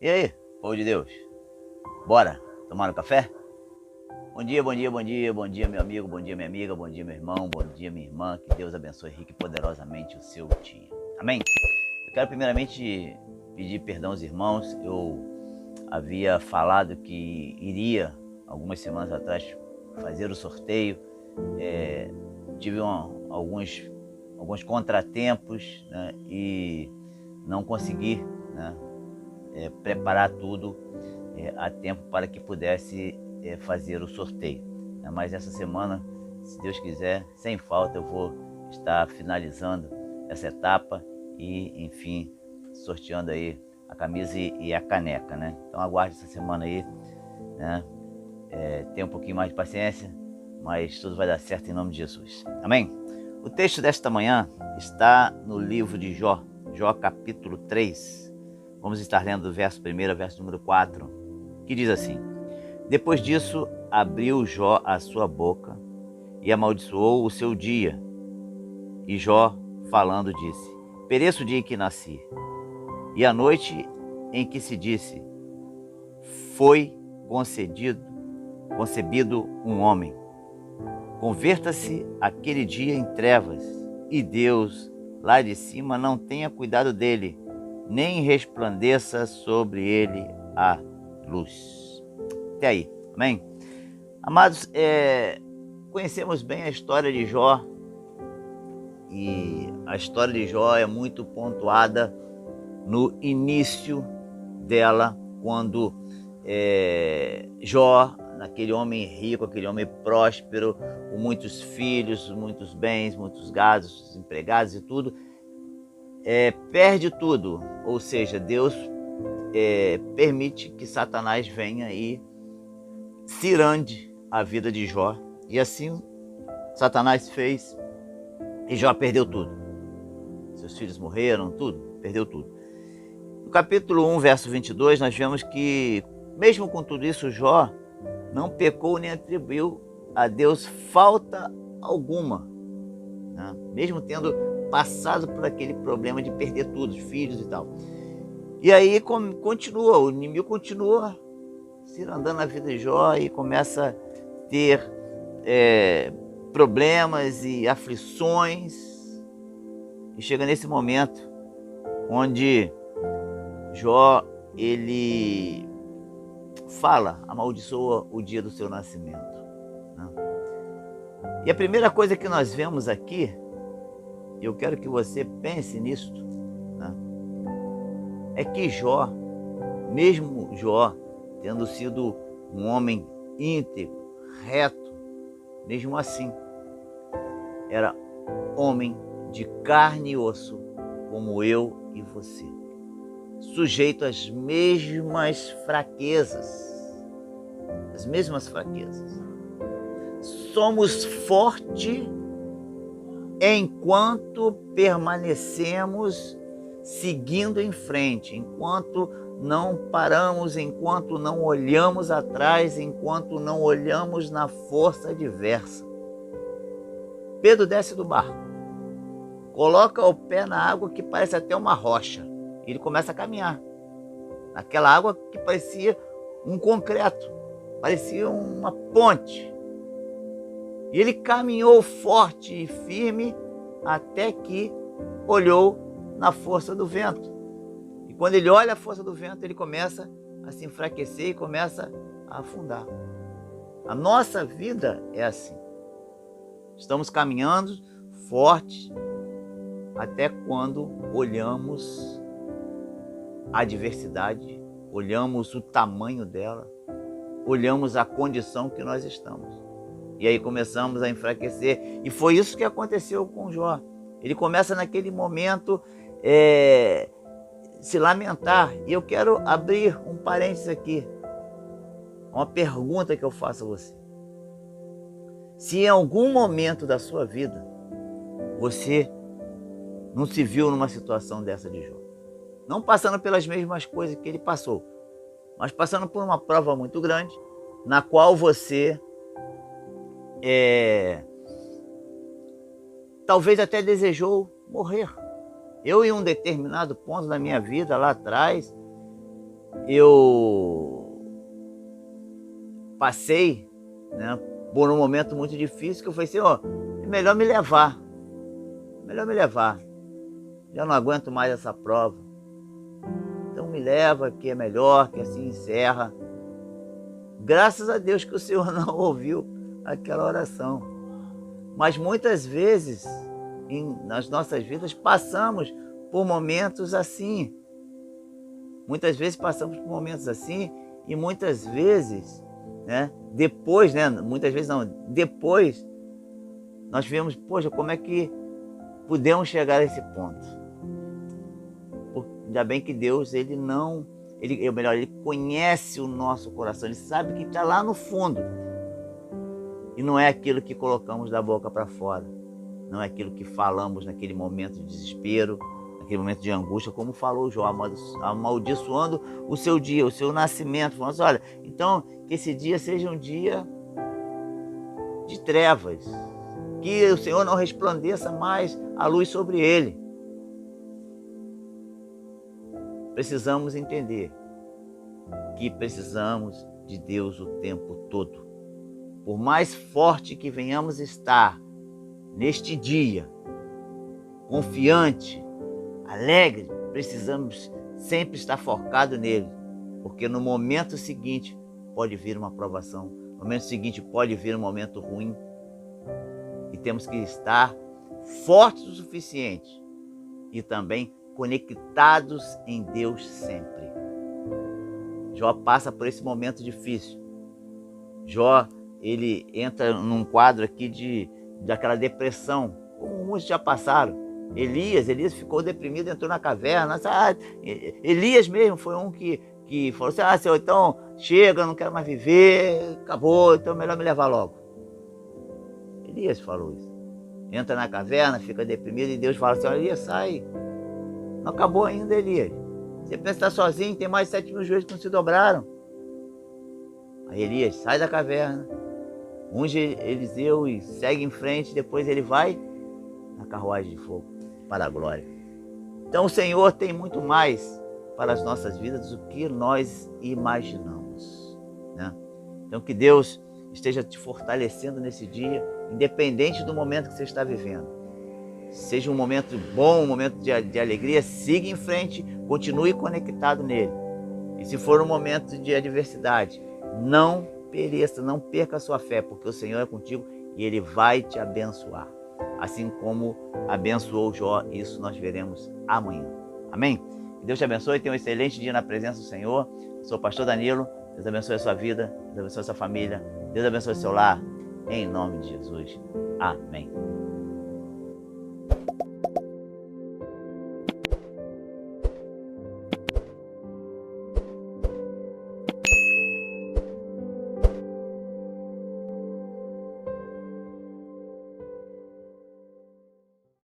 E aí, povo de Deus? Bora tomar um café? Bom dia, bom dia, bom dia, bom dia, meu amigo, bom dia, minha amiga, bom dia, meu irmão, bom dia, minha irmã. Que Deus abençoe rico e poderosamente o seu dia. Amém? Eu quero primeiramente pedir perdão aos irmãos. Eu havia falado que iria, algumas semanas atrás, fazer o sorteio. Tive alguns contratempos, né, e não consegui, né, preparar tudo a tempo para que pudesse fazer o sorteio. Mas essa semana, se Deus quiser, sem falta, eu vou estar finalizando essa etapa e, enfim, sorteando aí a camisa e a caneca, né? Então aguarde essa semana aí, né? Tenha um pouquinho mais de paciência, mas tudo vai dar certo em nome de Jesus. Amém? O texto desta manhã está no livro de Jó, Jó capítulo 3. Vamos estar lendo do verso 1 ao verso número 4, que diz assim: Depois disso, abriu Jó a sua boca e amaldiçoou o seu dia. E Jó, falando, disse: Pereça o dia em que nasci, e a noite em que se disse: Foi concebido um homem. Converta-se aquele dia em trevas, e Deus, lá de cima, não tenha cuidado dele, nem resplandeça sobre ele a luz. Até aí, amém? Amados, conhecemos bem a história de Jó, e a história de Jó é muito pontuada no início dela, quando Jó, aquele homem rico, aquele homem próspero, com muitos filhos, muitos bens, muitos gados, empregados e tudo, perde tudo. Ou seja, Deus permite que Satanás venha e cirande a vida de Jó. E assim Satanás fez, e Jó perdeu tudo. Seus filhos morreram, tudo, perdeu tudo. No capítulo 1, verso 22, nós vemos que, mesmo com tudo isso, Jó não pecou nem atribuiu a Deus falta alguma, né? Mesmo tendo passado por aquele problema de perder tudo, os filhos e tal. E aí continua, o inimigo continua cirandando na vida de Jó e começa a ter problemas e aflições. E chega nesse momento onde Jó, ele fala, amaldiçoa o dia do seu nascimento, né? E a primeira coisa que nós vemos aqui, eu quero que você pense nisso, né, é que Jó, mesmo Jó tendo sido um homem íntegro, reto, mesmo assim, era homem de carne e osso, como eu e você, sujeito às mesmas fraquezas. As mesmas fraquezas. Somos fortes enquanto permanecemos seguindo em frente, enquanto não paramos, enquanto não olhamos atrás, enquanto não olhamos na força adversa. Pedro desce do barco, coloca o pé na água que parece até uma rocha. Ele começa a caminhar naquela água que parecia um concreto, parecia uma ponte. E ele caminhou forte e firme até que olhou na força do vento. E quando ele olha a força do vento, ele começa a se enfraquecer e começa a afundar. A nossa vida é assim. Estamos caminhando forte até quando olhamos a adversidade, olhamos o tamanho dela, olhamos a condição que nós estamos. E aí começamos a enfraquecer. E foi isso que aconteceu com Jó. Ele começa naquele momento se lamentar. E eu quero abrir um parênteses aqui. Uma pergunta que eu faço a você. Se em algum momento da sua vida você não se viu numa situação dessa de Jó, não passando pelas mesmas coisas que ele passou, mas passando por uma prova muito grande, na qual você talvez até desejou morrer. Eu, em um determinado ponto da minha vida, lá atrás, eu passei, né, por um momento muito difícil, que eu falei assim, ó, é melhor me levar. Melhor me levar. Já não aguento mais essa prova. Então me leva, que é melhor, que assim encerra. Graças a Deus que o Senhor não ouviu aquela oração. Mas muitas vezes, nas nossas vidas, passamos por momentos assim. Muitas vezes passamos por momentos assim e muitas vezes, né, depois, né, muitas vezes não, depois, nós vemos, poxa, como é que podemos chegar a esse ponto? Ainda bem que Deus, ele conhece o nosso coração, ele sabe que está lá no fundo. E não é aquilo que colocamos da boca para fora, não é aquilo que falamos naquele momento de desespero, naquele momento de angústia, como falou Jó, amaldiçoando o seu dia, o seu nascimento, falando assim, olha, então que esse dia seja um dia de trevas, que o Senhor não resplandeça mais a luz sobre ele. Precisamos entender que precisamos de Deus o tempo todo. Por mais forte que venhamos estar neste dia, confiante, alegre, precisamos sempre estar focado nele, porque no momento seguinte pode vir uma provação, no momento seguinte pode vir um momento ruim, e temos que estar fortes o suficiente e também conectados em Deus sempre. Jó passa por esse momento difícil. Jó, ele entra num quadro aqui daquela depressão, como muitos já passaram. Elias ficou deprimido, entrou na caverna. Elias mesmo foi um que falou assim, Senhor, então chega, não quero mais viver, acabou, então é melhor me levar logo. Elias falou isso. Entra na caverna, fica deprimido, e Deus fala assim, Elias, sai. Não acabou ainda, Elias. Você pensa que está sozinho, tem mais de 7.000 joelhos que não se dobraram. Aí Elias sai da caverna, unge Eliseu e segue em frente, depois ele vai na carruagem de fogo para a glória. Então o Senhor tem muito mais para as nossas vidas do que nós imaginamos, né? Então que Deus esteja te fortalecendo nesse dia, independente do momento que você está vivendo. Seja um momento bom, um momento de alegria, siga em frente, continue conectado nele. E se for um momento de adversidade, não pereça, não perca a sua fé, porque o Senhor é contigo e ele vai te abençoar. Assim como abençoou Jó, isso nós veremos amanhã. Amém? Que Deus te abençoe, tenha um excelente dia na presença do Senhor. Eu sou o pastor Danilo, Deus abençoe a sua vida, Deus abençoe a sua família, Deus abençoe o seu lar, em nome de Jesus. Amém.